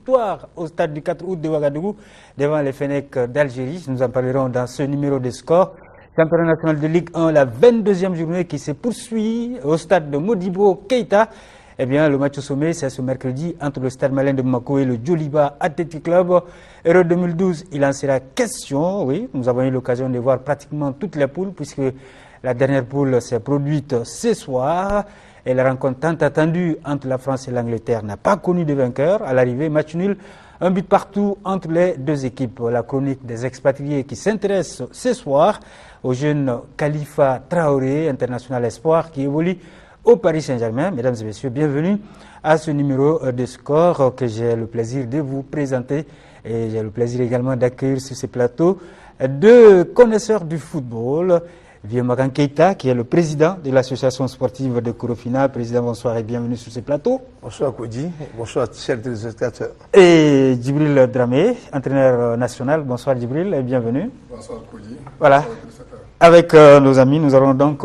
victoire au stade du 4 août de Ouagadougou devant les Fennecs d'Algérie. Nous en parlerons dans ce numéro de score. Championnat national de Ligue 1, la 22e journée qui se poursuit au stade de Modibo Keïta. Eh bien, le match au sommet, c'est ce mercredi entre le Stade Malien de Bamako et le Djoliba Athletic Club. Euro 2012, il en sera question. Oui, nous avons eu l'occasion de voir pratiquement toutes les poules puisque la dernière poule s'est produite ce soir. Et la rencontre tant attendue entre la France et l'Angleterre n'a pas connu de vainqueur. À l'arrivée, match nul, un but partout entre les deux équipes. La chronique des expatriés qui s'intéresse ce soir au jeune Khalifa Traoré, international espoir, qui évolue au Paris Saint-Germain. Mesdames et messieurs, bienvenue à ce numéro de score que j'ai le plaisir de vous présenter. Et j'ai le plaisir également d'accueillir sur ce plateau deux connaisseurs du football. Vieux Magan Keïta, qui est le président de l'association sportive de Korofina. Président, bonsoir et bienvenue sur ce plateau. Bonsoir Kodi, bonsoir chers téléspectateurs. Et Djibril Dramé, entraîneur national. Bonsoir Djibril et bienvenue. Bonsoir Kodi. Voilà. Avec nos amis, nous allons donc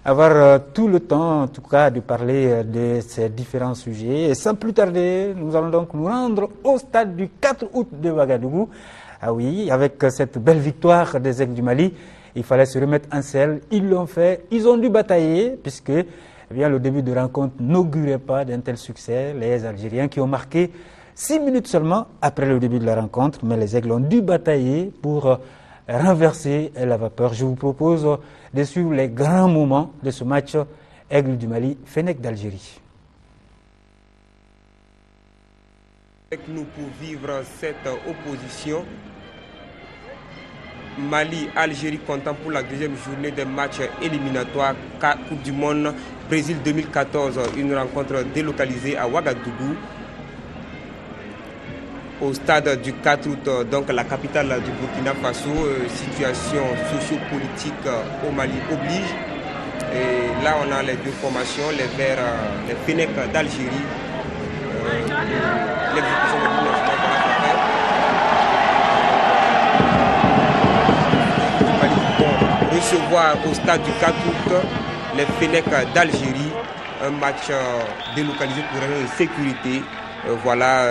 avoir tout le temps, en tout cas, de parler de ces différents sujets. Et sans plus tarder, nous allons donc nous rendre au stade du 4 août de Ouagadougou. Ah oui, avec cette belle victoire des Aigles du Mali. Il fallait se remettre en selle, ils l'ont fait, ils ont dû batailler puisque eh bien, le début de rencontre n'augurait pas d'un tel succès. Les Algériens qui ont marqué 6 minutes seulement après le début de la rencontre, mais les Aigles ont dû batailler pour renverser la vapeur. Je vous propose de suivre les grands moments de ce match Aigles du Mali, Fennecs d'Algérie. Avec nous pour vivre cette opposition. Mali-Algérie comptant pour la deuxième journée des matchs éliminatoires Coupe du Monde Brésil 2014, une rencontre délocalisée à Ouagadougou au stade du 4 août, donc la capitale du Burkina Faso. Situation socio-politique au Mali oblige. Et là on a les deux formations, les Verts, les Fennecs d'Algérie, l'exécution de l'Union recevoir au stade du 4 août les Fennecs d'Algérie, un match délocalisé pour raison de sécurité. Voilà,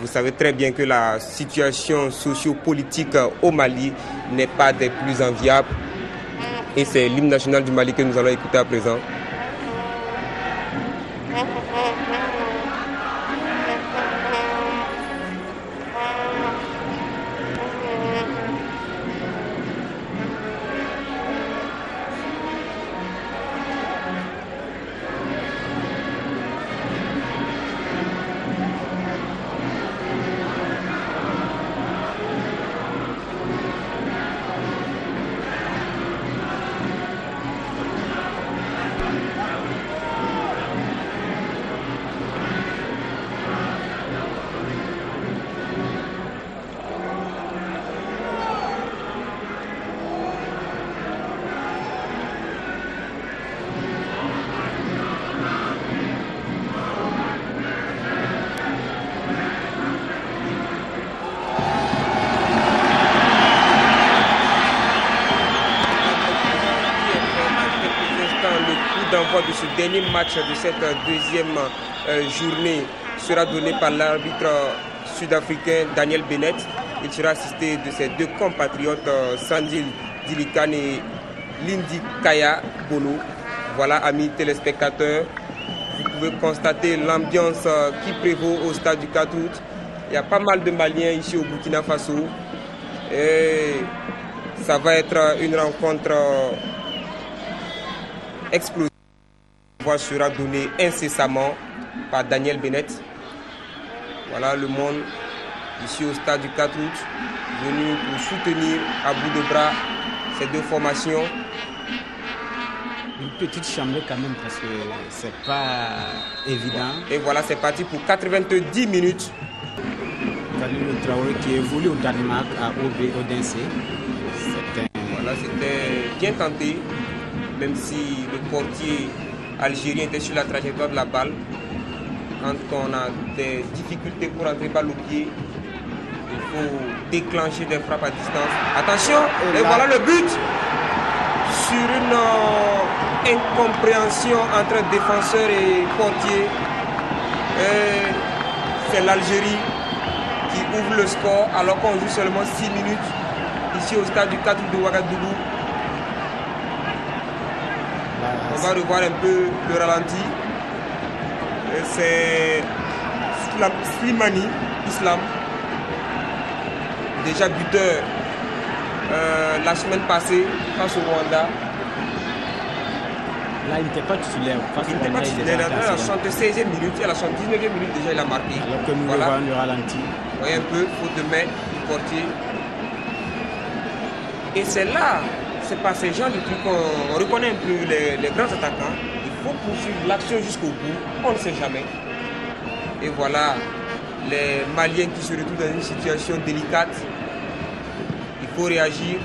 vous savez très bien que la situation socio-politique au Mali n'est pas des plus enviables. Et c'est l'hymne national du Mali que nous allons écouter à présent. D'envoi de ce dernier match de cette deuxième journée sera donné par l'arbitre sud-africain Daniel Bennett. Il sera assisté de ses deux compatriotes Sandil Dilikan et Lindy Kaya Bolo. Voilà, amis téléspectateurs, vous pouvez constater l'ambiance qui prévaut au stade du 4 août. Il y a pas mal de Maliens ici au Burkina Faso et ça va être une rencontre explosive. La voix sera donnée incessamment par Daniel Bennett. Voilà le monde ici au stade du 4 août, venu pour soutenir à bout de bras ces deux formations. Une petite chambre quand même parce que c'est pas évident. Et voilà, c'est parti pour 90 minutes. Khalilou Traoré qui évolue au Danemark à OB Odense. Voilà, c'était bien tenté, même si le portier algérien était sur la trajectoire de la balle. Quand on a des difficultés pour entrer balle au pied, il faut déclencher des frappes à distance. Attention, et voilà le but sur une incompréhension entre défenseur et portier. c'est l'Algérie qui ouvre le score alors qu'on joue seulement 6 minutes ici au stade du 4 août de Ouagadougou. On va revoir un peu le ralenti. C'est Slimani Islam, déjà buteur la semaine passée face au Rwanda. Là, il n'était pas titulaire. Il n'était pas titulaire. À la 76e minute et à la 79e minute, déjà, il a marqué. Alors que nous voilà. voyons le ralenti. Vous voyez un peu, faute de main du portier. Et c'est là, c'est par ces gens de trucs qu'on reconnaît un peu les grands attaquants. Il faut poursuivre l'action jusqu'au bout. On ne sait jamais. Et voilà, les Maliens qui se retrouvent dans une situation délicate. Il faut réagir.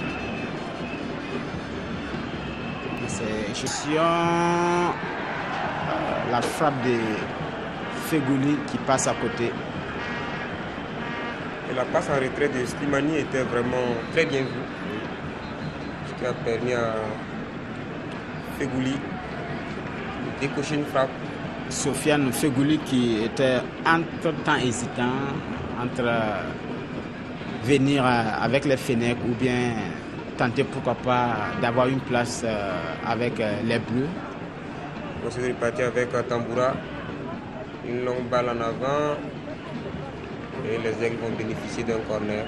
La frappe de Fegouli qui passe à côté. Et la passe en retrait de Slimani était vraiment très bien vue. Ce qui a permis à Fegouli de décocher une frappe. Sofiane Fegouli qui était entre-temps hésitant entre venir avec les Fennecs ou bien tenter pourquoi pas d'avoir une place avec les Bleus. On s'est reparti avec Tamboura, une longue balle en avant et les Aigles vont bénéficier d'un corner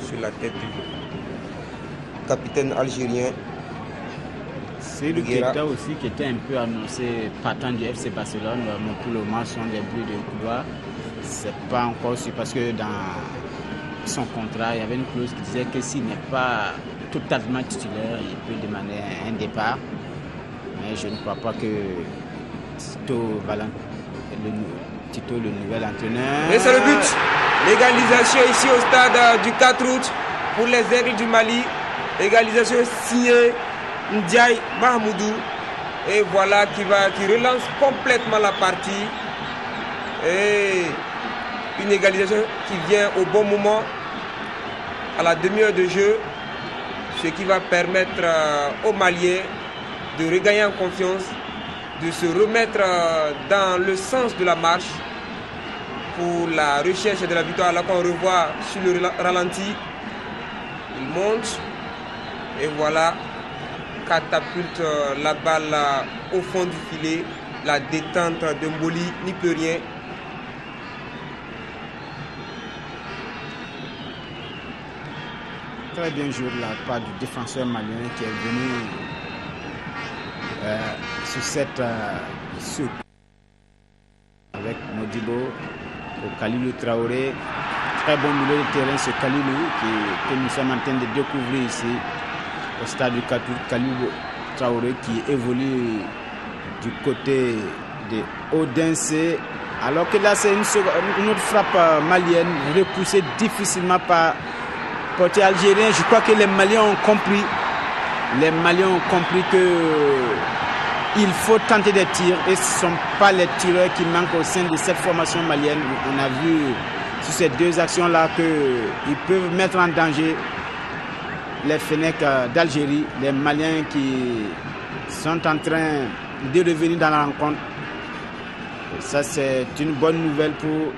sur la tête du capitaine algérien. C'est le Keita aussi qui était un peu annoncé partant du FC Barcelone, mais pour le moment sont des Bleus de couloir. C'est pas encore sûr parce que dans son contrat, il y avait une clause qui disait que s'il n'est pas totalement titulaire, il peut demander un départ. Mais je ne crois pas que Tito, le nouvel entraîneur... Et c'est le but. L'égalisation ici au stade du 4 août pour les Aigles du Mali. Égalisation signée Ndiaye Mahmoudou. Et voilà qui relance complètement la partie. Et une égalisation qui vient au bon moment, à la demi-heure de jeu, ce qui va permettre aux Maliens de regagner en confiance, de se remettre dans le sens de la marche pour la recherche de la victoire. Alors qu'on revoit sur le ralenti, il monte et voilà, catapulte la balle au fond du filet, la détente de Mboli n'y peut rien. Très bien joué de la part du défenseur malien qui est venu sur cette avec Modibo, Kalilou Traoré. Très bon milieu de terrain ce Kalilou que nous sommes en train de découvrir ici au stade du Kalilou Traoré qui évolue du côté de Odense. Alors que là c'est une autre frappe malienne repoussée difficilement par portier algérien. Je crois que les Maliens ont compris. Les Maliens ont compris que il faut tenter des tirs et ce ne sont pas les tireurs qui manquent au sein de cette formation malienne. On a vu sur ces deux actions-là qu'ils peuvent mettre en danger les Fennecs d'Algérie, les Maliens qui sont en train de revenir dans la rencontre. Et ça, c'est une bonne nouvelle pour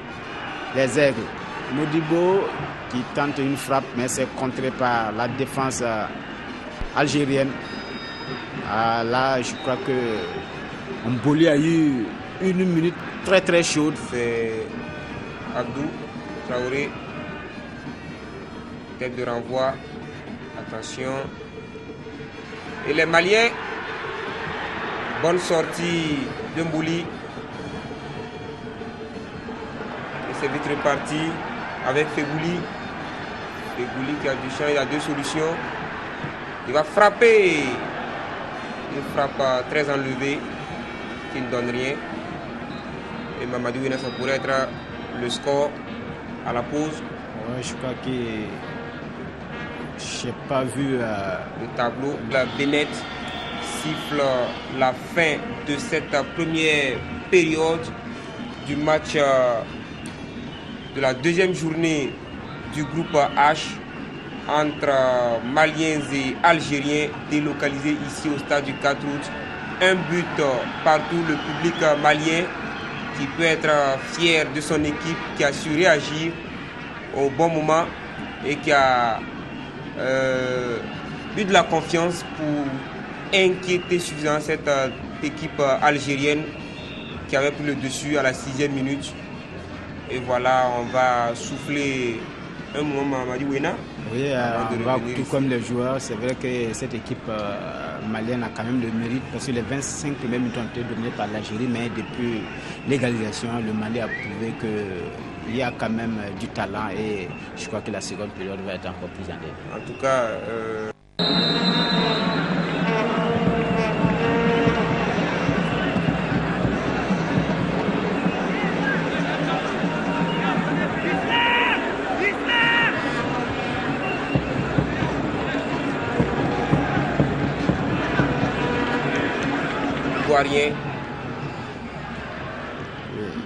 les Aigles. Modibo qui tente une frappe, mais c'est contré par la défense algérienne. Là, je crois que Mboli a eu une minute très très chaude. C'est Abdou Traoré, tête de renvoi. Attention. Et les Maliens, bonne sortie de Mboli. Et c'est vite reparti avec Fegouli. Fegouli qui a du champ, il a deux solutions. Il va frapper. Une frappe très enlevée qui ne donne rien. Et Mamadou Ouina, ça pourrait être le score à la pause. Ouais, je crois que je n'ai pas vu le tableau. La Bennett siffle la fin de cette première période du match de la deuxième journée du groupe H entre Maliens et Algériens délocalisés ici au stade du 4 août. Un but partout, le public malien qui peut être fier de son équipe, qui a su réagir au bon moment et qui a eu de la confiance pour inquiéter suffisamment cette équipe algérienne qui avait pris le dessus à la 6e minute. Et voilà, on va souffler un moment Mamadi Wena. Oui, on va, tout comme les joueurs, c'est vrai que cette équipe malienne a quand même le mérite parce que les 25 premières minutes ont été données par l'Algérie, mais depuis l'égalisation, le Mali a prouvé qu'il y a quand même du talent et je crois que la seconde période va être encore plus en l'air. En tout cas, rien.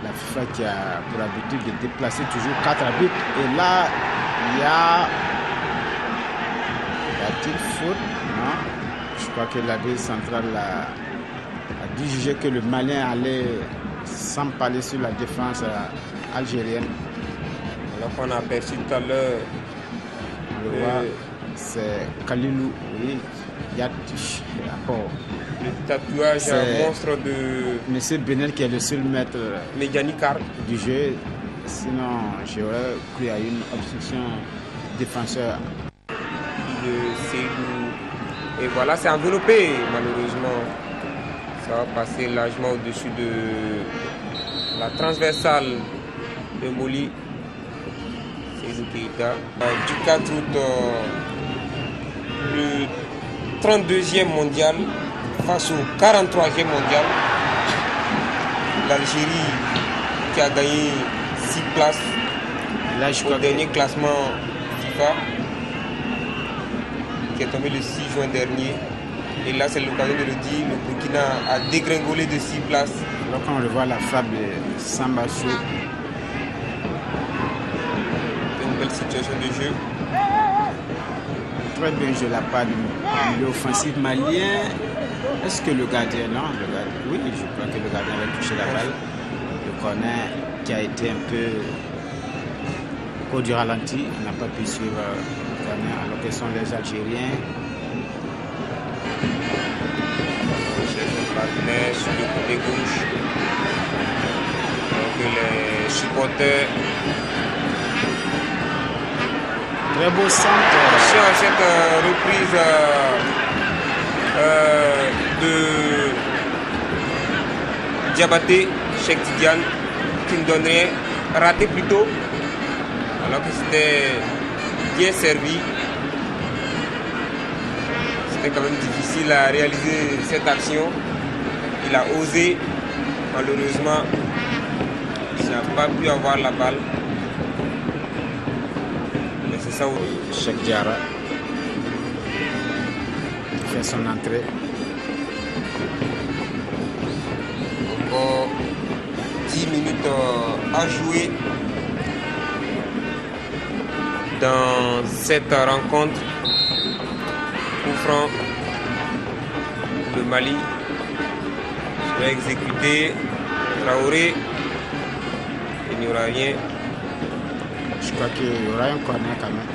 La FIFA qui a pour habitude de déplacer toujours 4 arbitres. Et là, il y a-t-il faute? Non. Je crois que l'arbitre central a dû juger que le Malien allait s'empaler sur la défense algérienne. Alors qu'on a aperçu tout à l'heure. On le voit, c'est Kalilou. Oui, il y a le tatouage monstre de Monsieur Benel qui est le seul maître du jeu. Sinon, j'aurais cru à une obstruction défenseur. Et voilà, c'est enveloppé malheureusement. Ça va passer largement au-dessus de la transversale de Moli. Du 4 août, le 32e mondial face au 43e mondial. L'Algérie qui a gagné 6 places là, au dernier classement FIFA qui est tombé le 6 juin dernier. Et là, c'est l'occasion de le dire, le Burkina a dégringolé de 6 places. Alors quand on le voit, la frappe de Sambassou. Une belle situation de jeu. Très bien joué la part du milieu offensif malien. Est-ce que le gardien, non, oui, je crois que le gardien avait touché la balle. Le corner qui a été un peu au du ralenti, n'a pas pu suivre le corner alors que sont les Algériens. Sur le côté gauche. Donc les supporters. Très beau centre. Sur cette reprise de Diabaté, Cheikh Tidiane, qui ne donne rien, raté plutôt, alors que c'était bien servi. C'était quand même difficile à réaliser cette action. Il a osé, malheureusement, il n'a pas pu avoir la balle. Mais c'est ça où Cheikh Diarra qui fait son entrée. Encore 10 minutes à jouer dans cette rencontre. Coup franc, le Mali sera exécuté. Traoré, il n'y aura rien. Je crois qu'il y aura un corner quand même.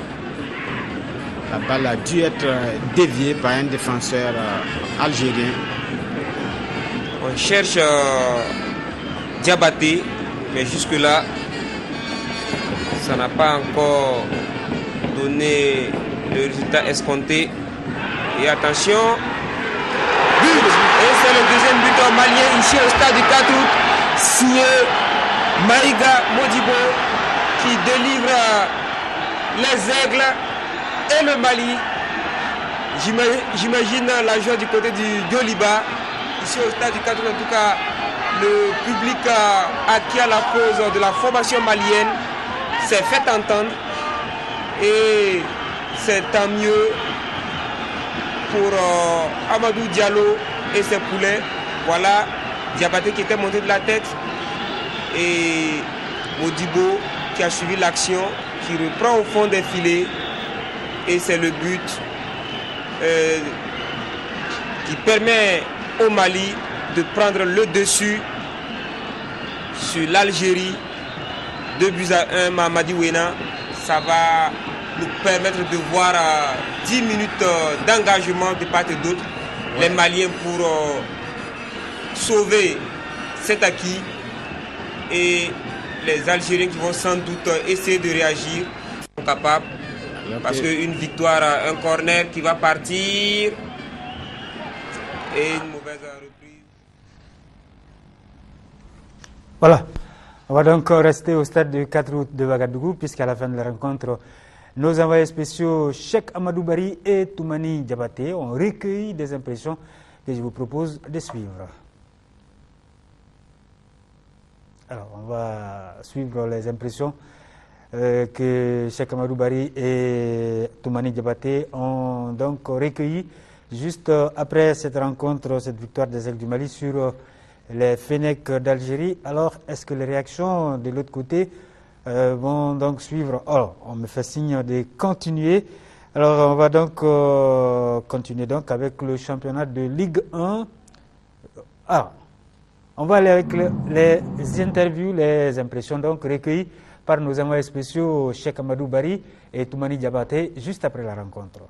La balle a dû être déviée par un défenseur algérien. On cherche Diabaté, mais jusque-là, ça n'a pas encore donné le résultat escompté. Et attention, but! Et c'est le deuxième but malien ici au stade du 4 août, signé Maïga Modibo, qui délivre les Aigles et le Mali. J'imagine la joie du côté du Dioliba. Ici au stade du 4 août, en tout cas, le public acquis à la cause de la formation malienne s'est fait entendre. Et c'est tant mieux pour Amadou Diallo et ses poulets. Voilà, Diabaté qui était monté de la tête. Et Modibo qui a suivi l'action, qui reprend au fond des filets. Et c'est le but qui permet au Mali de prendre le dessus sur l'Algérie. 2-1, Mamadi Ouena. Ça va nous permettre de voir 10 minutes d'engagement de part et d'autre. Les Maliens pour sauver cet acquis et les Algériens qui vont sans doute essayer de réagir sont capables. Parce qu'une victoire, un corner qui va partir et une mauvaise reprise. Voilà, on va donc rester au stade du 4 août de Ouagadougou puisqu'à la fin de la rencontre, nos envoyés spéciaux Cheikh Amadou Bari et Toumani Diabaté ont recueilli des impressions que je vous propose de suivre. Alors, on va suivre les impressions que Cheikh Amadou Bari et Toumani Diabaté ont donc recueillies juste après cette rencontre, cette victoire des Aigles du Mali sur les Fennecs d'Algérie. Alors, est-ce que les réactions de l'autre côté vont donc suivre? Alors, on me fait signe de continuer. Alors, on va donc continuer donc avec le championnat de Ligue 1. Alors, on va aller avec les interviews, les impressions donc recueillies par nos envoyés spéciaux Cheikh Amadou Bari et Toumani Diabaté juste après la rencontre.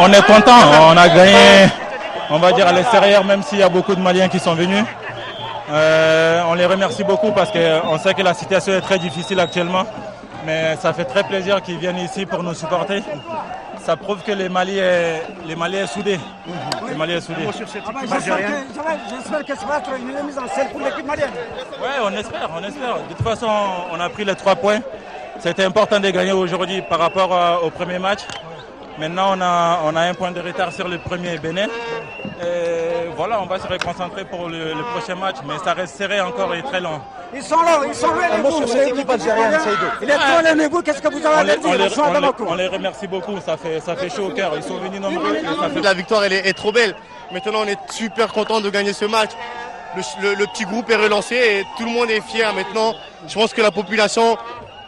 On est content, on a gagné, on va dire à l'extérieur, même s'il y a beaucoup de Maliens qui sont venus. On les remercie beaucoup parce qu'on sait que la situation est très difficile actuellement, mais ça fait très plaisir qu'ils viennent ici pour nous supporter. Ça prouve que les Maliens sont soudés. Les Maliens sont soudés. J'espère que ça va être une remise en scène pour l'équipe malienne. Oui, on espère. De toute façon, on a pris les 3 points. C'était important de gagner aujourd'hui par rapport au premier match. Maintenant, on a un point de retard sur le premier Bénin. Et voilà, on va se reconcentrer pour le prochain match, mais ça reste serré encore et très long. Ils sont là, les vous. Cette équipe algérienne, Il est trop les vous, qu'est-ce que vous avez à dire? On les remercie beaucoup, ça fait chaud au cœur. Ils sont venus nombreux. La victoire, elle est trop belle. Maintenant, on est super content de gagner ce match. Le petit groupe est relancé et tout le monde est fier. Maintenant, je pense que la population,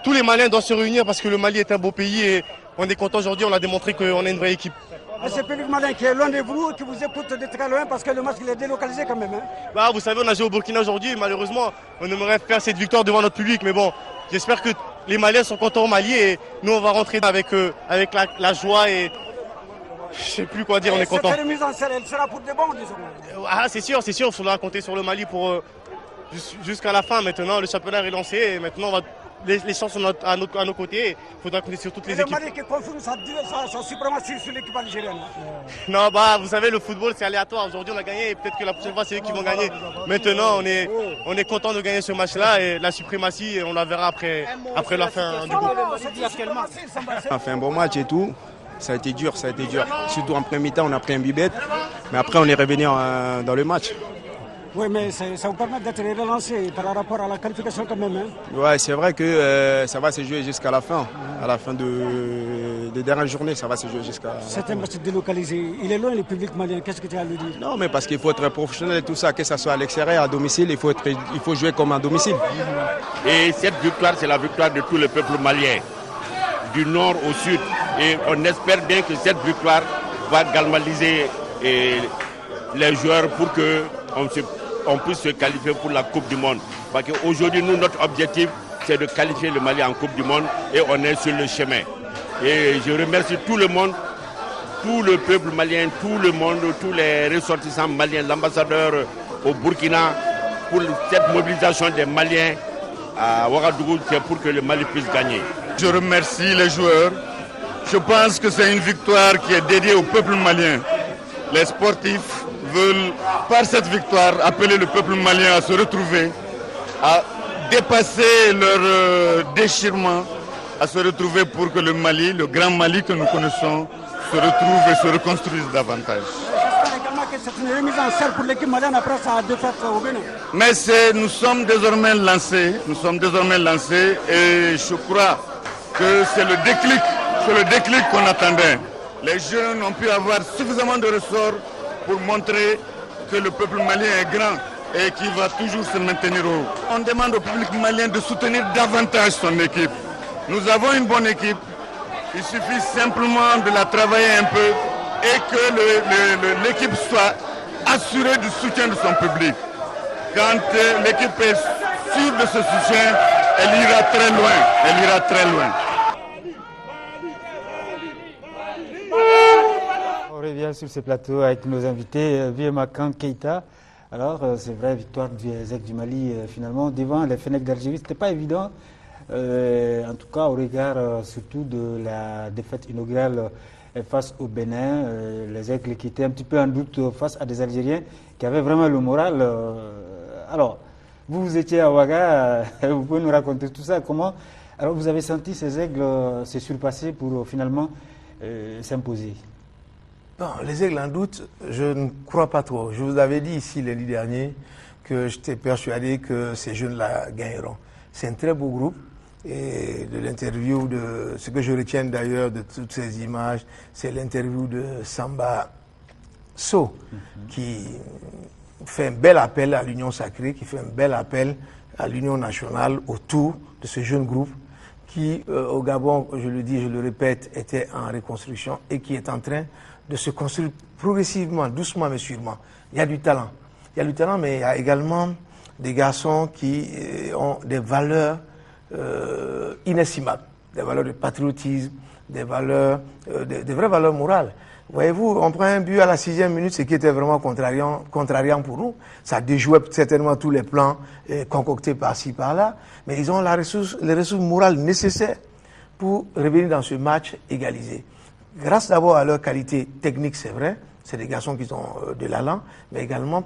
tous les Maliens doivent se réunir parce que le Mali est un beau pays et on est content aujourd'hui. On a démontré qu'on est une vraie équipe. C'est le public malien qui est loin de vous, qui vous écoute de très loin parce que le match il est délocalisé quand même. Hein. Bah, vous savez, on a joué au Burkina aujourd'hui et malheureusement, on aimerait faire cette victoire devant notre public. Mais bon, j'espère que les Maliens sont contents au Mali et nous, on va rentrer avec la joie et je sais plus quoi dire, on est content. Cette remise en scène, elle sera pour de bon, disons. Ah, c'est sûr, il faudra compter sur le Mali pour jusqu'à la fin. Maintenant, le championnat est lancé et maintenant, les chances sont à nos côtés. Il faudra compter sur toutes les équipes. Le Mali qui confirme sa suprématie sur l'équipe algérienne. Non, vous savez, le football, c'est aléatoire. Aujourd'hui, on a gagné et peut-être que la prochaine fois, c'est eux qui vont gagner. Maintenant, on est content de gagner ce match-là et la suprématie, on la verra après la fin du groupe. On a fait un bon match et tout. Ça a été dur. Surtout en première mi-temps, on a pris un bibette. Mais après, on est revenu dans le match. Oui, mais ça vous permet d'être relancé par rapport à la qualification quand même. Hein. Oui, c'est vrai que ça va se jouer jusqu'à la fin. À la fin des dernières journées, ça va se jouer jusqu'à... C'est un match délocalisé. Il est loin le public malien. Qu'est-ce que tu as à lui dire? Non, mais parce qu'il faut être professionnel et tout ça, que ce soit à l'extérieur, à domicile, il faut jouer comme à domicile. Et cette victoire, c'est la victoire de tout le peuple malien, du nord au sud. Et on espère bien que cette victoire va galvaniser les joueurs pour qu'on puisse se qualifier pour la Coupe du Monde. Parce qu'aujourd'hui, nous, notre objectif, c'est de qualifier le Mali en Coupe du Monde et on est sur le chemin. Et je remercie tout le monde, tout le peuple malien, tout le monde, tous les ressortissants maliens, l'ambassadeur au Burkina, pour cette mobilisation des Maliens à Ouagadougou, c'est pour que le Mali puisse gagner. Je remercie les joueurs. Je pense que c'est une victoire qui est dédiée au peuple malien. Les sportifs veulent, par cette victoire, appeler le peuple malien à se retrouver, à dépasser leur déchirement, à se retrouver pour que le Mali, le grand Mali que nous connaissons, se retrouve et se reconstruise davantage. J'espère également que c'est une remise en selle pour l'équipe malienne après sa défaite au Bénin. Mais nous sommes désormais lancés, et je crois que c'est le déclic qu'on attendait. Les jeunes ont pu avoir suffisamment de ressorts pour montrer que le peuple malien est grand et qu'il va toujours se maintenir haut. On demande au public malien de soutenir davantage son équipe. Nous avons une bonne équipe, il suffit simplement de la travailler un peu et que l'équipe soit assurée du soutien de son public. Quand l'équipe est sûre de ce soutien, elle ira très loin. On revient sur ce plateau avec nos invités, Vieux-Makan Keïta. Alors, c'est vrai, victoire du ZEC du Mali, finalement, devant les Fennecs d'Algérie. Ce n'était pas évident, en tout cas au regard surtout de la défaite inaugurale face au Bénin. Les Aigles qui étaient un petit peu en doute face à des Algériens qui avaient vraiment le moral. Alors, vous étiez à Ouaga, vous pouvez nous raconter tout ça. Comment alors vous avez senti ces Aigles se surpasser pour finalement s'imposer? Non, les Aigles en doute, je ne crois pas trop. Je vous avais dit ici lundi dernier que j'étais persuadé que ces jeunes-là gagneront. C'est un très beau groupe. Et de l'interview, de ce que je retiens d'ailleurs de toutes ces images, c'est l'interview de Samba So, qui fait un bel appel à l'Union sacrée, qui fait un bel appel à l'Union nationale autour de ce jeune groupe qui, au Gabon, je le dis, je le répète, était en reconstruction et qui est en train de se construire progressivement, doucement mais sûrement. Il y a du talent. Il y a du talent, mais il y a également des garçons qui ont des valeurs inestimables, des valeurs de patriotisme, des valeurs, des vraies valeurs morales. Voyez-vous, on prend un but à la 6e minute, ce qui était vraiment contrariant pour nous. Ça déjouait certainement tous les plans concoctés par-ci, par-là, mais ils ont les ressources morales nécessaires pour revenir dans ce match égalisé. Grâce d'abord à leur qualité technique, c'est vrai, c'est des garçons qui ont de l'allant, mais également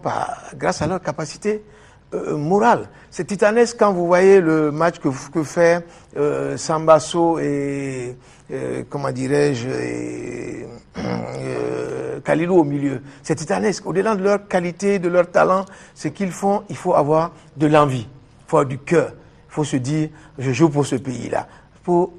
grâce à leur capacité morale. C'est titanesque quand vous voyez le match que fait Samba So et comment dirais-je, Kalilou au milieu. C'est titanesque. Au-delà de leur qualité, de leur talent, ce qu'ils font, il faut avoir de l'envie, il faut avoir du cœur. Il faut se dire, je joue pour ce pays-là.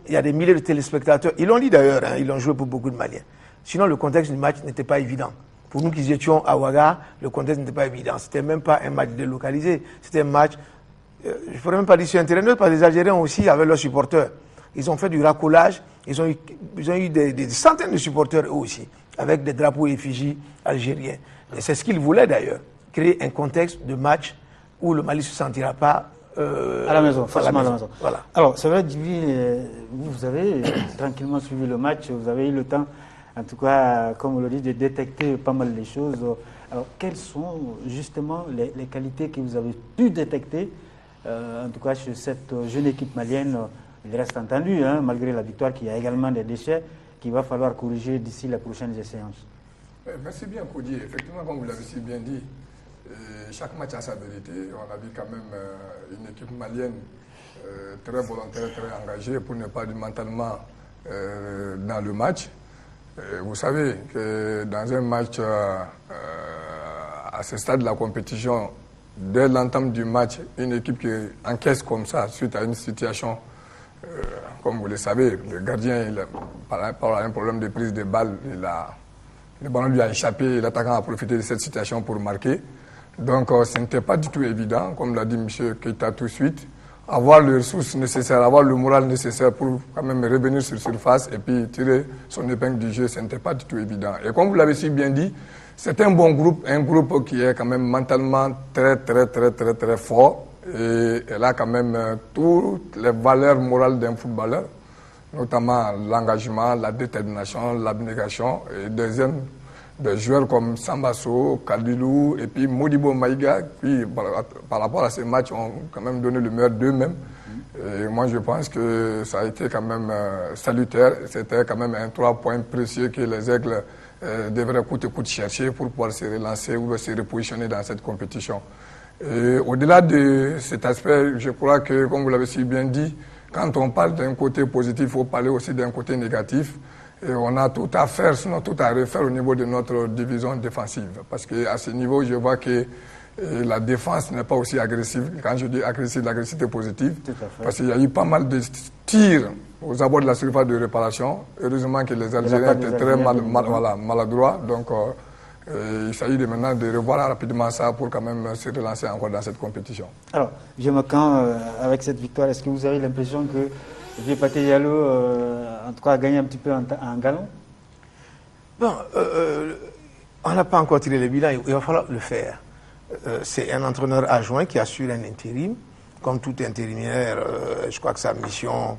Il y a des milliers de téléspectateurs. Ils l'ont dit d'ailleurs, hein, ils l'ont joué pour beaucoup de Maliens. Sinon, le contexte du match n'était pas évident. Pour nous qui étions à Ouaga, le contexte n'était pas évident. C'était même pas un match délocalisé. C'était un match, je ne pourrais même pas dire sur Internet, parce que les Algériens aussi avaient leurs supporters. Ils ont fait du racolage. Ils ont eu des centaines de supporters eux aussi, avec des drapeaux effigies algériens. Et c'est ce qu'ils voulaient d'ailleurs, créer un contexte de match où le Mali ne se sentira pas à la maison, forcément à la maison. Voilà. Alors, c'est vrai, Djiby, vous avez tranquillement suivi le match, vous avez eu le temps, en tout cas, comme on le dit, de détecter pas mal de choses. Alors, quelles sont justement les qualités que vous avez pu détecter, en tout cas chez cette jeune équipe malienne? Il reste entendu, hein, malgré la victoire, qu'il y a également des déchets qu'il va falloir corriger d'ici les prochaines séances. Merci bien, Kodi. Effectivement, comme vous l'avez si bien dit, chaque match a sa vérité. On a vu quand même une équipe malienne très volontaire, très engagée, pour ne pas dire mentalement dans le match. Vous savez que dans un match à ce stade de la compétition, dès l'entame du match, une équipe qui encaisse comme ça, suite à une situation, comme vous le savez, le gardien, par un problème de prise de balle, le ballon lui a échappé, l'attaquant a profité de cette situation pour marquer. Donc ce n'était pas du tout évident, comme l'a dit M. Keïta tout de suite, avoir les ressources nécessaires, avoir le moral nécessaire pour quand même revenir sur surface et puis tirer son épingle du jeu, ce n'était pas du tout évident. Et comme vous l'avez si bien dit, c'est un bon groupe, un groupe qui est quand même mentalement très fort et elle a quand même toutes les valeurs morales d'un footballeur, notamment l'engagement, la détermination, l'abnégation et des joueurs comme Samba So, Kalilou et puis Modibo Maïga qui, par rapport à ces matchs, ont quand même donné le meilleur d'eux-mêmes. Et moi, je pense que ça a été quand même salutaire. C'était quand même un 3 points précieux que les Aigles devraient coûte que coûte chercher pour pouvoir se relancer ou se repositionner dans cette compétition. Et au-delà de cet aspect, je crois que, comme vous l'avez si bien dit, quand on parle d'un côté positif, il faut parler aussi d'un côté négatif. Et on a tout à faire, sinon tout à refaire au niveau de notre division défensive. Parce qu'à ce niveau, je vois que la défense n'est pas aussi agressive. Quand je dis agressive, l'agressivité positive. Parce qu'il y a eu pas mal de tirs aux abords de la surface de réparation. Heureusement que les Algériens étaient très maladroits. Donc, il s'agit maintenant de revoir rapidement ça pour quand même se relancer encore dans cette compétition. Alors, Djemakan, avec cette victoire, est-ce que vous avez l'impression que Vieux-Pathé Diallo, en tout cas, a gagné un petit peu en galon? Bon, on n'a pas encore tiré le bilan, il va falloir le faire. C'est un entraîneur adjoint qui assure un intérim. Comme tout intérimaire, je crois que sa mission,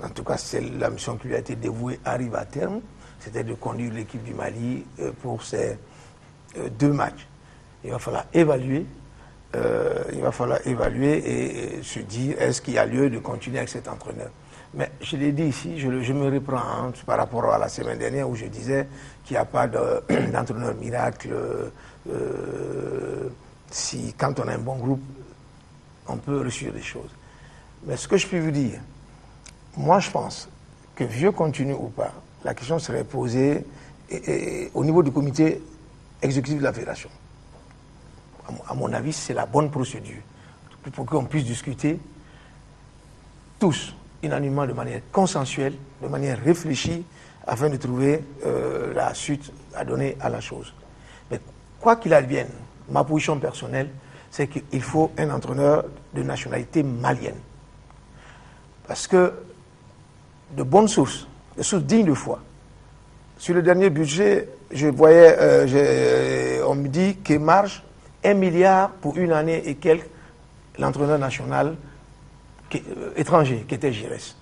en tout cas c'est la mission qui lui a été dévouée, arrive à terme. C'était de conduire l'équipe du Mali pour ces 2 matchs. Il va falloir évaluer. Et se dire est-ce qu'il y a lieu de continuer avec cet entraîneur. Mais je l'ai dit ici, je me reprends par rapport à la semaine dernière où je disais qu'il n'y a pas d'entraîneur miracle. Quand on a un bon groupe, on peut réussir des choses. Mais ce que je peux vous dire, moi je pense que Vieux continue ou pas, la question serait posée au niveau du comité exécutif de la fédération. À mon avis, c'est la bonne procédure pour qu'on puisse discuter tous, unanimement, de manière consensuelle, de manière réfléchie, afin de trouver la suite à donner à la chose. Mais quoi qu'il advienne, ma position personnelle, c'est qu'il faut un entraîneur de nationalité malienne. Parce que de bonnes sources, des sources dignes de foi, sur le dernier budget, je voyais, on me dit qu'il marge 1 milliard pour une année et quelques, l'entraîneur national étranger qui était Giresse.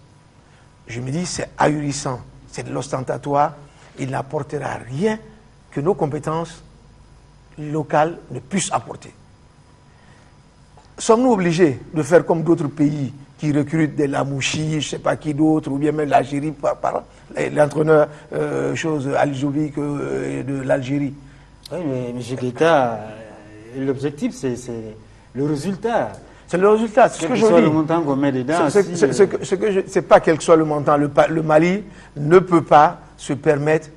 Je me dis, c'est ahurissant, c'est de l'ostentatoire, il n'apportera rien que nos compétences locales ne puissent apporter. Sommes-nous obligés de faire comme d'autres pays qui recrutent des Lamouchi, je ne sais pas qui d'autre, ou bien même l'Algérie, l'entraîneur Al-Joubi de l'Algérie? Oui, mais M. Guetta, l'objectif, c'est le résultat. C'est le résultat, c'est ce que je dis. Le montant qu'on met dedans. C'est pas quel que soit le montant. Le Mali ne peut pas se permettre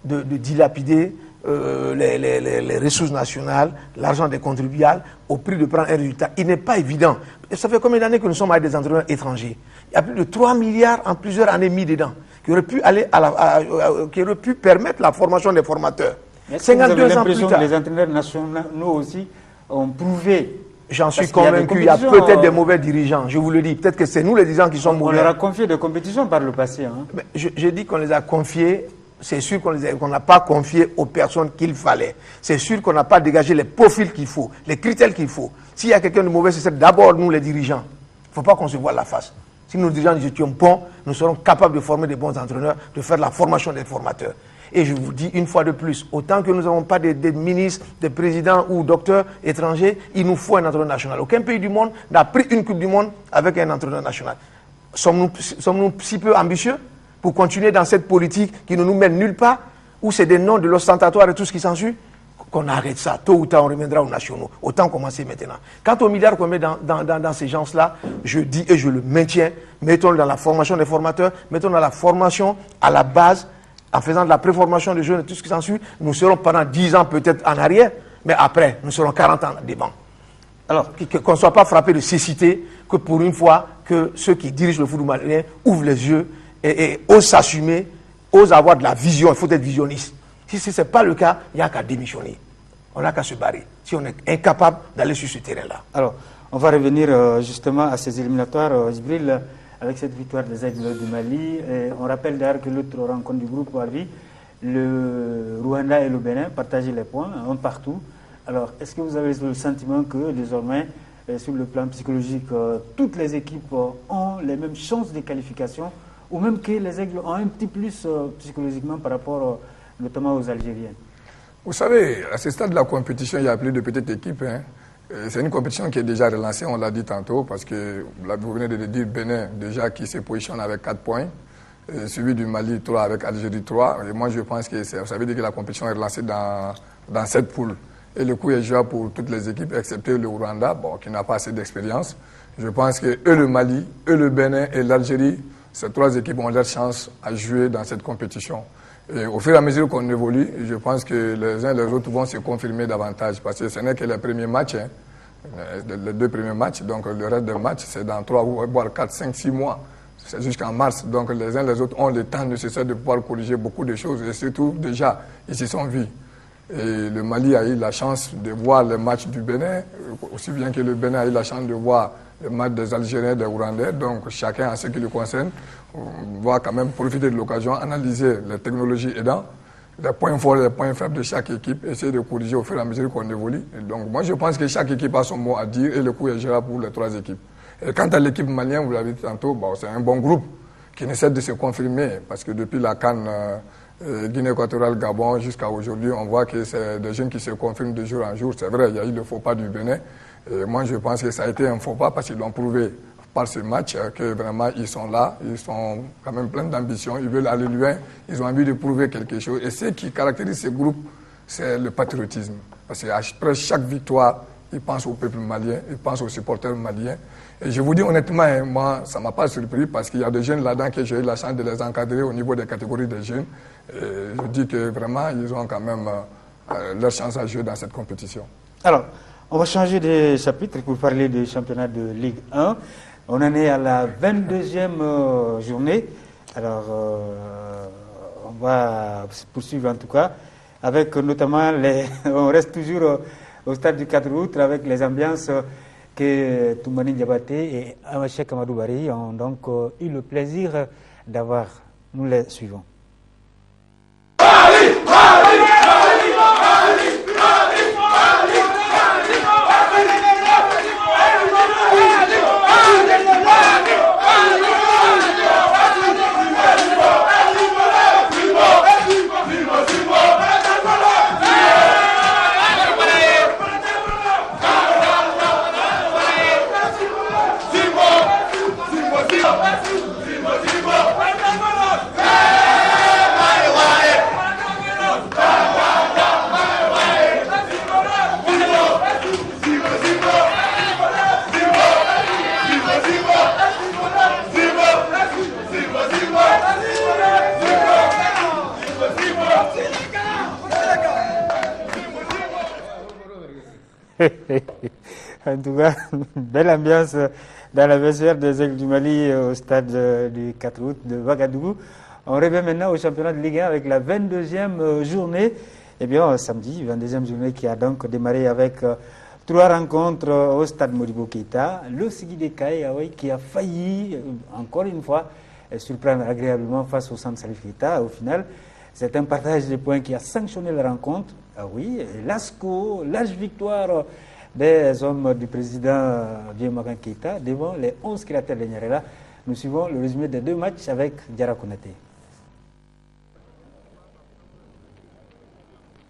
de dilapider les ressources nationales, l'argent des contribuables, au prix de prendre un résultat. Il n'est pas évident. Ça fait combien d'années que nous sommes avec des entraîneurs étrangers? Il y a plus de 3 milliards en plusieurs années mis dedans, qui auraient pu permettre la formation des formateurs. 52 ans plus tard. Que les entraîneurs nationaux aussi ont prouvé. J'en suis convaincu, il y a peut-être des mauvais dirigeants, je vous le dis. Peut-être que c'est nous les dirigeants qui sont mauvais. On leur a confié des compétitions par le passé. Hein. Mais je dis qu'on les a confiés, c'est sûr qu'on n'a pas confié aux personnes qu'il fallait. C'est sûr qu'on n'a pas dégagé les profils qu'il faut, les critères qu'il faut. S'il y a quelqu'un de mauvais, c'est d'abord nous les dirigeants. Il ne faut pas qu'on se voie la face. Si nos dirigeants nous étions bons, nous serons capables de former des bons entraîneurs, de faire la formation des formateurs. Et je vous dis une fois de plus, autant que nous n'avons pas des ministres, des présidents ou docteurs étrangers, il nous faut un entraîneur national. Aucun pays du monde n'a pris une Coupe du Monde avec un entraîneur national. Sommes-nous si peu ambitieux pour continuer dans cette politique qui ne nous mène nulle part, où c'est des noms de l'ostentatoire et tout ce qui s'ensuit? Qu'on arrête ça. Tôt ou tard, on reviendra aux nationaux. Autant commencer maintenant. Quant aux milliards qu'on met dans ces gens-là, je dis et je le maintiens, mettons-le dans la formation des formateurs, mettons-le dans la formation à la base, en faisant de la préformation des jeunes et tout ce qui s'ensuit. Nous serons pendant 10 ans peut-être en arrière, mais après, nous serons 40 ans devant. Alors, qu'on ne soit pas frappé de cécité, que pour une fois, que ceux qui dirigent le football malien ouvrent les yeux et osent s'assumer, osent avoir de la vision. Il faut être visionniste. Si ce n'est pas le cas, il n'y a qu'à démissionner. On n'a qu'à se barrer. Si on est incapable d'aller sur ce terrain-là. Alors, on va revenir justement à ces éliminatoires, Djibril, avec cette victoire des Aigles du Mali. Et on rappelle d'ailleurs que l'autre rencontre du groupe Wali, le Rwanda et le Bénin partageaient les points, un partout. Alors, est-ce que vous avez le sentiment que désormais, sur le plan psychologique, toutes les équipes ont les mêmes chances de qualification, ou même que les Aigles ont un petit plus psychologiquement par rapport notamment aux Algériens? Vous savez, à ce stade de la compétition, il y a plus de petites équipes. Hein. C'est une compétition qui est déjà relancée, on l'a dit tantôt, parce que vous venez de le dire, Bénin, déjà qui se positionne avec 4 points, suivi du Mali 3 avec Algérie 3. Et moi, je pense que ça veut dire que la compétition est relancée dans cette poule. Et le coup est jouable pour toutes les équipes, excepté le Rwanda, qui n'a pas assez d'expérience. Je pense que eux, le Mali, eux, le Bénin et l'Algérie ces 3 équipes ont leur chance à jouer dans cette compétition. Et au fur et à mesure qu'on évolue, je pense que les uns et les autres vont se confirmer davantage parce que ce n'est que les premiers matchs, hein, les 2 premiers matchs, donc le reste des matchs c'est dans 3, voire 4, 5, 6 mois, c'est jusqu'en mars. Donc les uns et les autres ont le temps nécessaire de pouvoir corriger beaucoup de choses et surtout déjà, ils se sont vus. Et le Mali a eu la chance de voir le match du Bénin, aussi bien que le Bénin a eu la chance de voir le match des Algériens, des Ougandais. Donc chacun, en ce qui le concerne, va quand même profiter de l'occasion, analyser les technologies aidant, les points forts et les points faibles de chaque équipe, essayer de corriger au fur et à mesure qu'on évolue. Et donc moi je pense que chaque équipe a son mot à dire et le coup est gérable pour les 3 équipes. Et quant à l'équipe malienne, vous l'avez dit tantôt, bon, c'est un bon groupe qui essaie de se confirmer parce que depuis la CAN Guinée équatoriale, Gabon, jusqu'à aujourd'hui, on voit que c'est des jeunes qui se confirment de jour en jour. C'est vrai, il y a eu le faux pas du Bénin. Et moi, je pense que ça a été un faux pas parce qu'ils l'ont prouvé par ce match que vraiment, ils sont là, ils sont quand même pleins d'ambition, ils veulent aller loin, ils ont envie de prouver quelque chose. Et ce qui caractérise ce groupe, c'est le patriotisme. Parce qu'après chaque victoire, ils pensent au peuple malien, ils pensent aux supporters maliens. Et je vous dis honnêtement, moi, ça ne m'a pas surpris parce qu'il y a des jeunes là-dedans que j'ai eu la chance de les encadrer au niveau des catégories des jeunes. Et je dis que vraiment, ils ont quand même leur chance à jouer dans cette compétition. Alors, on va changer de chapitre pour parler du championnat de Ligue 1. On en est à la 22e journée. Alors, on va poursuivre en tout cas avec notamment on reste toujours au stade du 4 août avec les ambiances que Toumani Diabaté et Amacheikh Amadou Barry ont donc eu le plaisir d'avoir. Nous les suivons. En tout cas, belle ambiance dans la vestiaire des Aigles du Mali au stade du 4 août de Ouagadougou. On revient maintenant au championnat de Ligue 1 avec la 22e journée. Eh bien, samedi, 22e journée qui a donc démarré avec 3 rencontres au stade Modibo Keïta. Le Sigidé Kaï qui a failli, encore une fois, surprendre agréablement face au centre Salif Keïta. Au final, c'est un partage de points qui a sanctionné la rencontre. Ah oui, l'ASCO, l'âge victoire des hommes du président Vieux Magan Keïta devant les 11 créateurs de Nyarela. Nous suivons le résumé des 2 matchs avec Diara Konaté.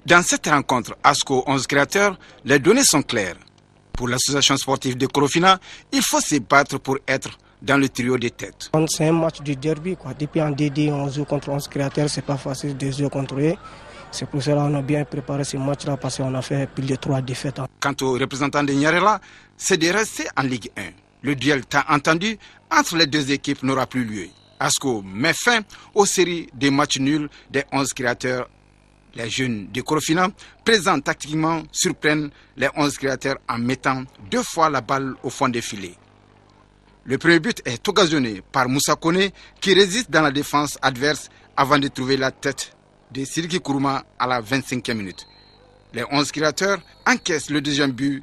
Dans cette rencontre ASCO 11 créateurs, les données sont claires. Pour l'association sportive de Korofina, il faut se battre pour être dans le trio des têtes. C'est un match de derby. Depuis en DD, on joue contre 11 créateurs, c'est pas facile de jouer contre eux. C'est pour cela qu'on a bien préparé ce match-là parce qu'on a fait plus de 3 défaites. Quant aux représentants de Nyarela, c'est de rester en Ligue 1. Le duel tant entendu entre les 2 équipes n'aura plus lieu. ASCO met fin aux séries des matchs nuls des 11 créateurs. Les jeunes de Korofina, présents tactiquement, surprennent les 11 créateurs en mettant 2 fois la balle au fond des filets. Le premier but est occasionné par Moussa Kone qui résiste dans la défense adverse avant de trouver la tête de Sidiki Kourouma à la 25e minute. Les 11 créateurs encaissent le deuxième but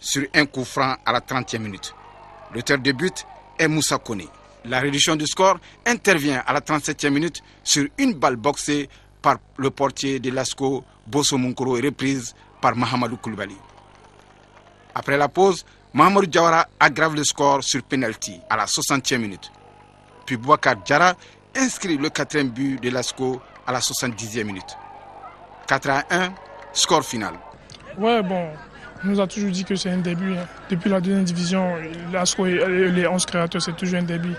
sur un coup franc à la 30e minute. L'auteur de but est Moussa Kone. La réduction du score intervient à la 37e minute sur une balle boxée par le portier de l'ASCO, Bosso Munkoro, et reprise par Mahamadou Koulibaly. Après la pause, Mahamadou Diawara aggrave le score sur penalty à la 60e minute. Puis Boubacar Diarra inscrit le 4e but de l'ASCO à la 70e minute. 4-1, score final. Ouais, bon, on nous a toujours dit que c'est un début. Depuis la 2e division, l'ASCO et les 11 créateurs, c'est toujours un début.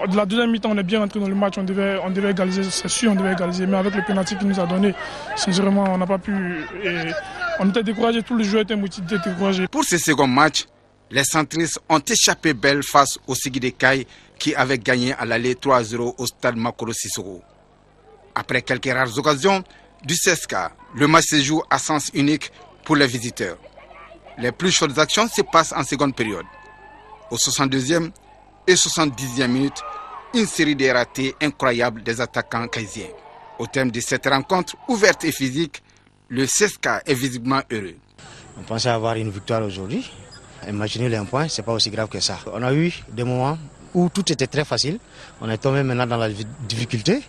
De la 2e mi-temps, on est bien rentré dans le match, on devait égaliser, c'est sûr, on devait égaliser. Mais avec le pénalty qu'il nous a donné, sincèrement, on n'a pas pu. On était découragés, tous les joueurs étaient motivés, découragés. Pour ce second match, les centristes ont échappé belle face au Sigidé Kaï qui avait gagné à l'aller 3-0 au stade Makoro Sissoko. Après quelques rares occasions du CSKA, le match se joue à sens unique pour les visiteurs. Les plus chaudes actions se passent en seconde période. Au 62e et 70e minute, une série de ratés incroyables des attaquants kaisiens. Au terme de cette rencontre ouverte et physique, le CSKA est visiblement heureux. On pensait avoir une victoire aujourd'hui. Imaginez les points, ce n'est pas aussi grave que ça. On a eu des moments où tout était très facile. On est tombé maintenant dans la difficulté.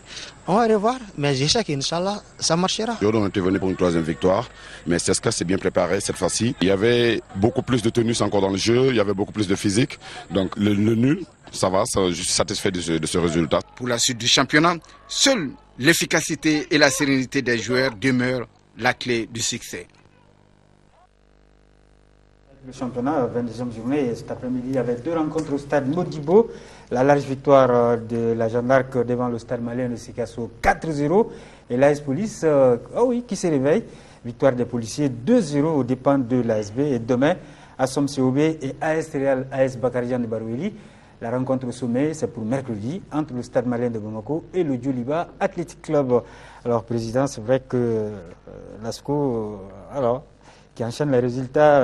On va revoir, mais je sais qu'Inch'Allah, ça marchera. On était venu pour une troisième victoire, mais CSKA s'est bien préparé cette fois-ci. Il y avait beaucoup plus de tenue encore dans le jeu, il y avait beaucoup plus de physique. Donc le nul, ça va, je suis satisfait de ce résultat. Pour la suite du championnat, seule l'efficacité et la sérénité des joueurs demeurent la clé du succès. Le championnat, 22e journée, et cet après-midi, il y avait 2 rencontres au stade Modibo. La large victoire de la Jeanne d'Arc devant le stade malien de Sikasso 4-0. Et l'AS Police, qui se réveille. Victoire des policiers 2-0 aux dépens de l'ASB. Et demain, Assom COB et AS Real AS Bakarijan de Baroueli. La rencontre au sommet, c'est pour mercredi, entre le stade malien de Bamako et le Djoliba Athletic Club. Alors, Président, c'est vrai que l'ASCO, qui enchaîne les résultats,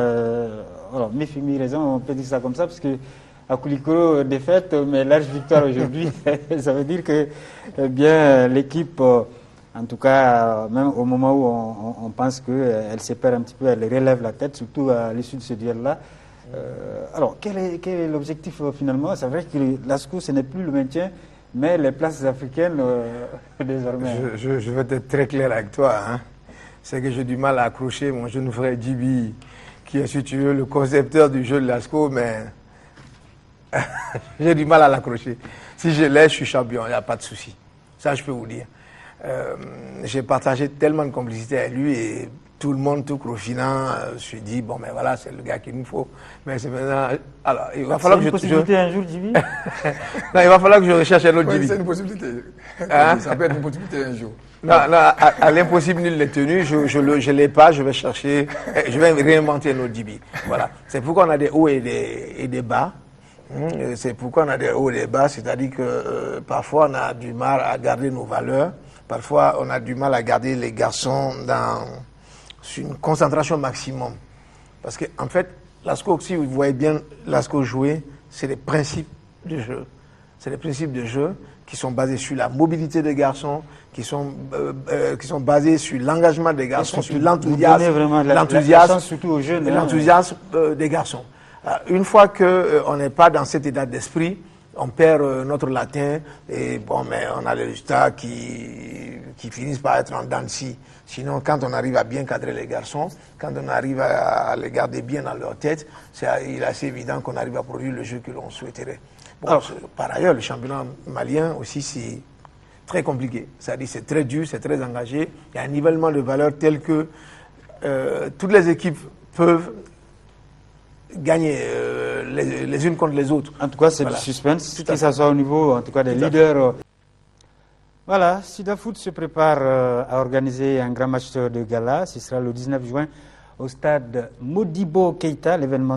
mi raison, on peut dire ça comme ça, parce que à Koulikoro, défaite, mais large victoire aujourd'hui, ça veut dire que l'équipe, en tout cas, même au moment où on pense qu'elle se perd un petit peu, elle relève la tête, surtout à l'issue de ce duel-là. Quel est l'objectif finalement? C'est vrai que l'ASCO, ce n'est plus le maintien, mais les places africaines désormais. Je vais être très clair avec toi. C'est que j'ai du mal à accrocher mon jeune frère Djibi, qui est, si tu veux, le concepteur du jeu de l'ASCO, mais j'ai du mal à l'accrocher. Si je l'ai, je suis champion, il n'y a pas de souci. Ça, je peux vous dire. J'ai partagé tellement de complicité avec lui et tout le monde, tout Crofina, je me suis dit, bon, mais voilà, c'est le gars qu'il nous faut. Mais c'est maintenant. Alors, il va falloir que une possibilité un jour, Djibi? Non, il va falloir que je recherche un autre Djibi. C'est une possibilité. Ça peut être une possibilité un jour. Non, à l'impossible, nul n'est tenu. Je ne l'ai pas, je vais chercher, je vais réinventer un autre Djibi. Voilà. C'est pourquoi on a des hauts et des bas. C'est pourquoi on a des hauts et des bas, c'est-à-dire que parfois on a du mal à garder nos valeurs, parfois on a du mal à garder les garçons dans une concentration maximum. Parce qu'en fait, l'ASCO, si vous voyez bien l'ASCO jouer, c'est les principes de jeu. C'est les principes de jeu qui sont basés sur la mobilité des garçons, qui sont basés sur l'engagement des garçons, sur l'enthousiasme, surtout aux jeunes, l'enthousiasme des garçons. Une fois qu'on n'est pas dans cet état d'esprit, on perd notre latin et bon, mais on a les résultats qui finissent par être en dents de scie. Sinon, quand on arrive à bien cadrer les garçons, quand on arrive à les garder bien dans leur tête, il est assez évident qu'on arrive à produire le jeu que l'on souhaiterait. Bon, par ailleurs, le championnat malien aussi, c'est très compliqué. C'est-à-dire c'est très dur, c'est très engagé. Il y a un nivellement de valeurs tel que toutes les équipes peuvent gagner les unes contre les autres. En tout cas, c'est du suspense, que ça soit au niveau en tout cas des leaders. Voilà, Sida Foot se prépare à organiser un grand match de gala. Ce sera le 19 juin au stade Modibo Keïta. L'événement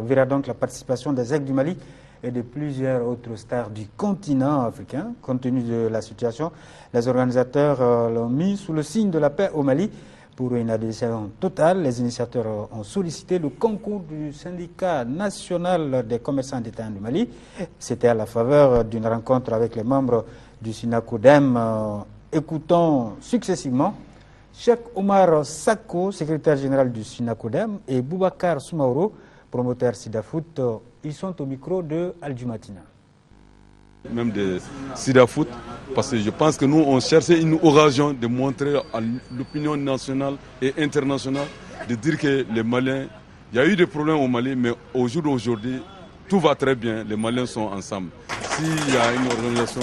verra donc la participation des Aigles du Mali et de plusieurs autres stars du continent africain. Compte tenu de la situation, les organisateurs l'ont mis sous le signe de la paix au Mali. Pour une adhésion totale, les initiateurs ont sollicité le concours du syndicat national des commerçants d'État du Mali. C'était à la faveur d'une rencontre avec les membres du SINACODEM. Écoutons successivement Cheikh Omar Sako, secrétaire général du SINACODEM, et Boubacar Soumaoro, promoteur Sida Foot. Ils sont au micro de Al-Jumatina. Même de Sida Foot, parce que je pense que nous, on cherchait une occasion de montrer à l'opinion nationale et internationale, de dire que les Maliens, il y a eu des problèmes au Mali, mais au jour d'aujourd'hui, tout va très bien, les Maliens sont ensemble. S'il y a une organisation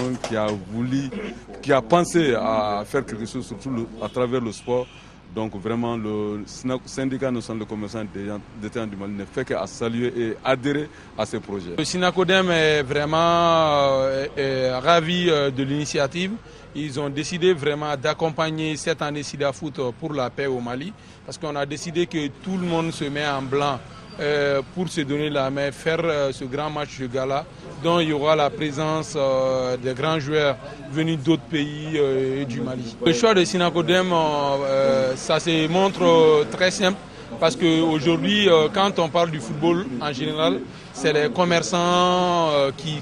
qui a pensé à faire quelque chose, surtout à travers le sport, donc vraiment le syndicat national de commerçants d'État du Mali ne fait qu'à saluer et adhérer à ces projets. Le SINACODEM est vraiment ravi de l'initiative. Ils ont décidé vraiment d'accompagner cette année Sida Foot pour la paix au Mali, parce qu'on a décidé que tout le monde se met en blanc pour se donner la main, faire ce grand match de gala dont il y aura la présence des grands joueurs venus d'autres pays et du Mali. Le choix de Sinakodem, ça se montre très simple parce qu'aujourd'hui, quand on parle du football en général, c'est les commerçants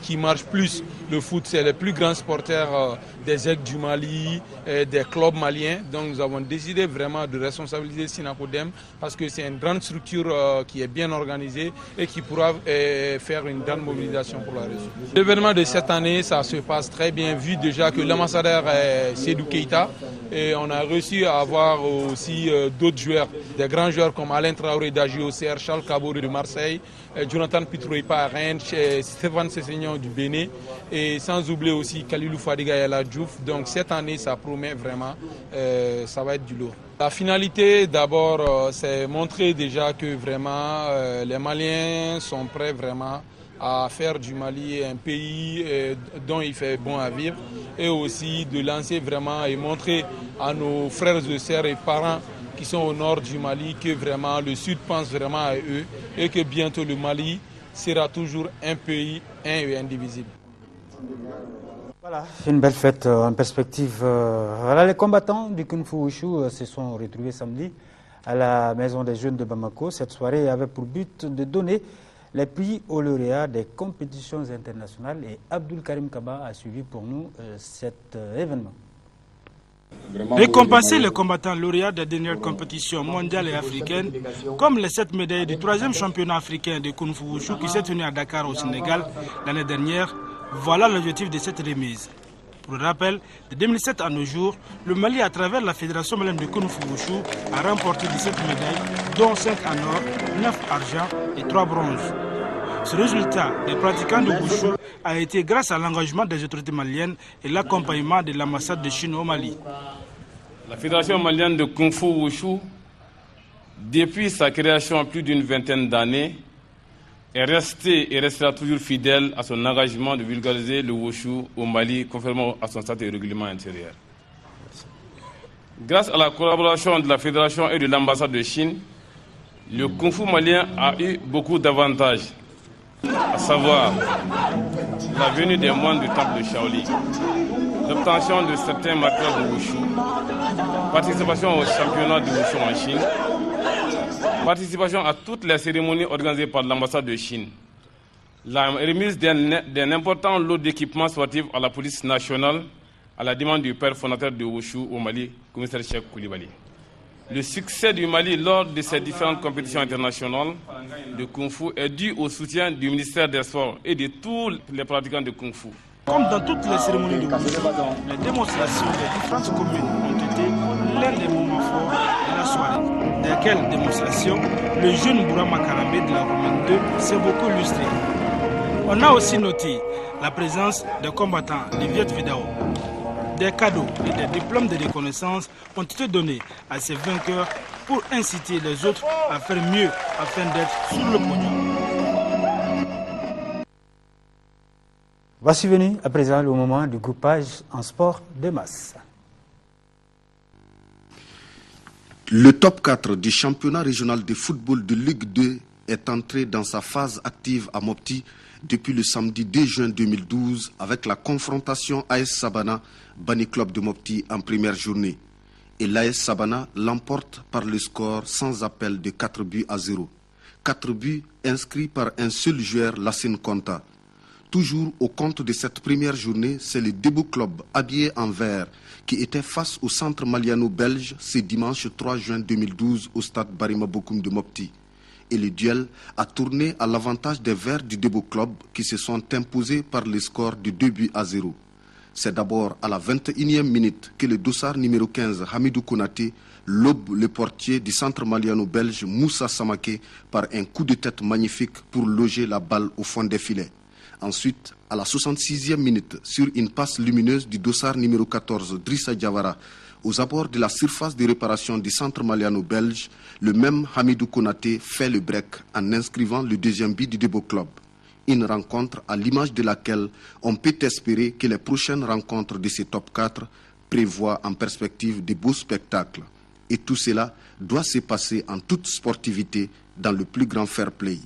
qui marchent plus le foot. C'est les plus grands supporters des aigles du Mali, des clubs maliens. Donc nous avons décidé vraiment de responsabiliser Sinakodem parce que c'est une grande structure qui est bien organisée et qui pourra faire une grande mobilisation pour la région. L'événement de cette année, ça se passe très bien vu déjà que l'ambassadeur est Seydou Keita et on a réussi à avoir aussi d'autres joueurs, des grands joueurs comme Alain Traoré d'AJOCR, Charles Kabore de Marseille, Jonathan Pitroipa à Rennes, Stéphane Sessignon du Bénin et sans oublier aussi Kalilou Fadiga et la Diouf. Donc cette année, ça promet vraiment, ça va être du lourd. La finalité, d'abord, c'est montrer déjà que vraiment les Maliens sont prêts vraiment à faire du Mali un pays dont il fait bon à vivre et aussi de lancer vraiment et montrer à nos frères et sœurs et parents qui sont au nord du Mali que vraiment le Sud pense vraiment à eux et que bientôt le Mali sera toujours un pays, un et indivisible. Voilà, une belle fête en perspective. Voilà, les combattants du Kung Fu Wushu se sont retrouvés samedi à la Maison des Jeunes de Bamako. Cette soirée avait pour but de donner les prix aux lauréats des compétitions internationales et Abdul Karim Kaba a suivi pour nous cet événement. Récompenser les combattants lauréats des dernières compétitions mondiales et africaines, comme les 7 médailles du 3e championnat africain de Kung Fu Wushu qui s'est tenu à Dakar au Sénégal l'année dernière, voilà l'objectif de cette remise. Pour rappel, de 2007 à nos jours, le Mali, à travers la Fédération malienne de Kung Fu Wushu, a remporté 17 médailles, dont 5 en or, 9 argent et 3 bronzes. Ce résultat des pratiquants de Wushu a été grâce à l'engagement des autorités maliennes et l'accompagnement de l'ambassade de Chine au Mali. La Fédération malienne de Kung Fu Wushu, depuis sa création plus d'une vingtaine d'années, est restée et restera toujours fidèle à son engagement de vulgariser le Wushu au Mali conformément à son statut et règlement intérieur. Grâce à la collaboration de la Fédération et de l'ambassade de Chine, le Kung Fu malien a eu beaucoup d'avantages, à savoir la venue des moines du temple de Shaolin, l'obtention de certains matériels de Wushu, participation au championnat de Wushu en Chine, participation à toutes les cérémonies organisées par l'ambassade de Chine, la remise d'un important lot d'équipements sportifs à la police nationale à la demande du père fondateur de Wushu au Mali, commissaire Cheikh Koulibaly. Le succès du Mali lors de ces différentes compétitions internationales de Kung Fu est dû au soutien du ministère des Sports et de tous les pratiquants de Kung Fu. Comme dans toutes les cérémonies de Wushu, les démonstrations des différentes communes ont été l'un des moments forts de la soirée. Dans quelle démonstration, le jeune Bourama Karamé de la Romaine 2 s'est beaucoup illustré. On a aussi noté la présence des combattants de Viet Vidao. Des cadeaux et des diplômes de reconnaissance ont été donnés à ces vainqueurs pour inciter les autres à faire mieux afin d'être sur le podium. Voici venu à présent le moment du groupage en sport de masse. Le top 4 du championnat régional de football de Ligue 2 est entré dans sa phase active à Mopti depuis le samedi 2 juin 2012 avec la confrontation AS Sabana, Bani Club de Mopti en première journée. Et l'AS Sabana l'emporte par le score sans appel de 4 buts à 0. 4 buts inscrits par un seul joueur, Lassine Konta. Toujours au compte de cette première journée, c'est le Debo Club habillé en vert qui était face au centre maliano-belge ce dimanche 3 juin 2012 au stade Barima Bokoum de Mopti. Et le duel a tourné à l'avantage des Verts du Debo Club qui se sont imposés par le score de 2 buts à 0. C'est d'abord à la 21e minute que le dossard numéro 15, Hamidou Konaté, lobe le portier du centre maliano-belge Moussa Samake par un coup de tête magnifique pour loger la balle au fond des filets. Ensuite, à la 66e minute, sur une passe lumineuse du dossard numéro 14, Drissa Diawara, aux abords de la surface de réparation du centre maliano-belge, le même Hamidou Konaté fait le break en inscrivant le deuxième but du Debo Club. Une rencontre à l'image de laquelle on peut espérer que les prochaines rencontres de ces top 4 prévoient en perspective de beaux spectacles. Et tout cela doit se passer en toute sportivité dans le plus grand fair play.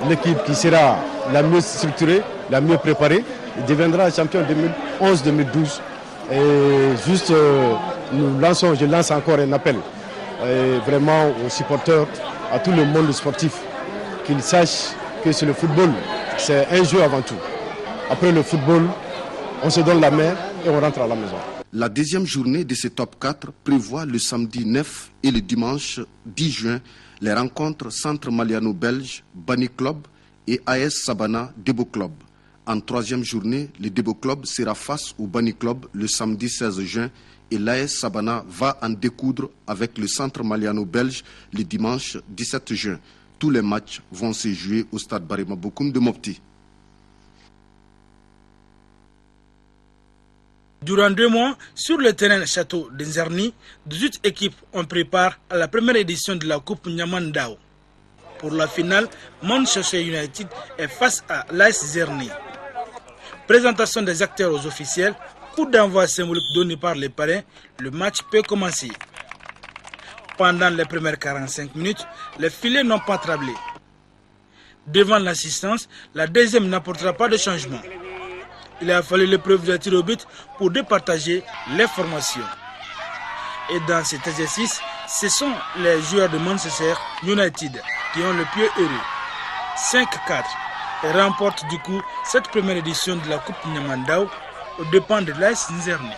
L'équipe qui sera la mieux structurée, la mieux préparée, deviendra champion 2011-2012. Et juste, je lance encore un appel vraiment aux supporters, à tout le monde sportif, qu'ils sachent que c'est le football, c'est un jeu avant tout. Après le football, on se donne la main et on rentre à la maison. La deuxième journée de ce top 4 prévoit le samedi 9 et le dimanche 10 juin les rencontres Centre Maliano-Belge, Bani Club et AS Sabana Debo Club. En troisième journée, le Debo Club sera face au Bani Club le samedi 16 juin et l'AS Sabana va en découdre avec le Centre Maliano-Belge le dimanche 17 juin. Tous les matchs vont se jouer au stade Barema Bokoum de Mopti. Durant 2 mois, sur le terrain Château d'Inzerni, 18 équipes ont préparé à la première édition de la Coupe Nyamandao. Pour la finale, Manchester United est face à l'AS Zerni. Présentation des acteurs aux officiels, coup d'envoi symbolique donné par les parrains, le match peut commencer. Pendant les premières 45 minutes, les filets n'ont pas tremblé. Devant l'assistance, la deuxième n'apportera pas de changement. Il a fallu l'épreuve de tir au but pour départager les formations. Et dans cet exercice, ce sont les joueurs de Manchester United qui ont le pied heureux. 5-4 et remportent du coup cette première édition de la Coupe Nyamandao aux dépens de l'AS Nzerni.